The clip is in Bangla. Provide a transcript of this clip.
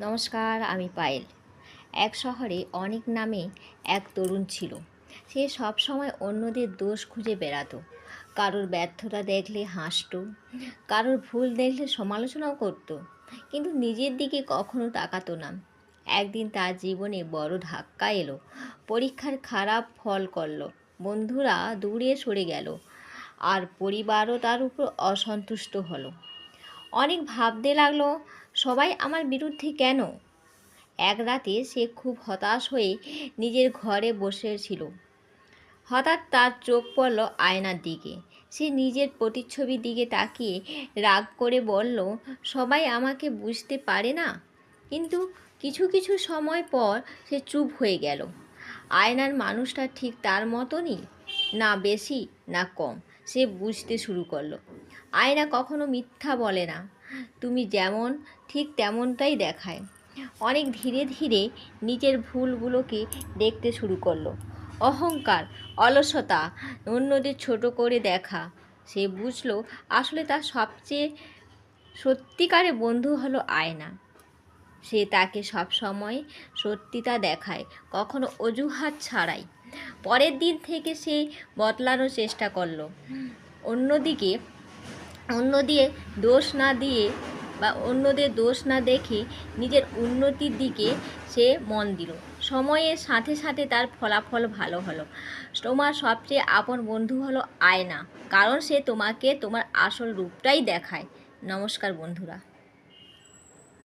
নমস্কার, আমি পায়েল। এক শহরে অনেক নামে এক তরুণ ছিল। সে সবসময় অন্যদের দোষ খুঁজে বেড়াতো। কারোর ব্যর্থতা দেখলে হাসতো, কারোর ভুল দেখলে সমালোচনাও করত, কিন্তু নিজের দিকে কখনো তাকাতো না। একদিন তার জীবনে বড় ধাক্কা এলো। পরীক্ষার খারাপ ফল করলো, বন্ধুরা দূরে সরে গেল, আর পরিবারও তার উপর অসন্তুষ্ট হলো। অনেক ভাবতে লাগলো, সবাই আমার বিরুদ্ধে কেন? এক রাতে সে খুব হতাশ হয়ে নিজের ঘরে বসেছিল। হঠাৎ তার চোখ পড়ল আয়নার দিকে। সে নিজের প্রতিচ্ছবির দিকে তাকিয়ে রাগ করে বলল, সবাই আমাকে বুঝতে পারে না। কিন্তু কিছু কিছু সময় পর সে চুপ হয়ে গেল। আয়নার মানুষটা ঠিক তার মতনই, না বেশি না কম। সে বুঝতে শুরু করলো, আয়না কখনো মিথ্যা বলে না, তুমি যেমন ঠিক তেমনটাই দেখায়। অনেক ধীরে ধীরে নিজের ভুলগুলোকে দেখতে শুরু করলো। অহংকার, অলসতা, অন্যদের ছোট করে দেখা। সে বুঝলো আসলে তার সবচেয়ে সত্যিকারের বন্ধু হলো আয়না। সে তাকে সবসময় সত্যিটা দেখায়, কখনো অজুহাত ছাড়াই। পরের দিন থেকে সে বদলানোর চেষ্টা করলো। অন্যদিকে অন্যদের দোষ না দিয়ে অন্যদের দোষ না দেখে নিজের উন্নতির দিকে সে মন দিল। সময়ের সাথে সাথে তার ফলাফল ভালো হলো। তোমার সবচেয়ে আপন বন্ধু হলো আয়না, কারণ সে তোমাকে তোমার আসল রূপটাই দেখায়। নমস্কার বন্ধুরা।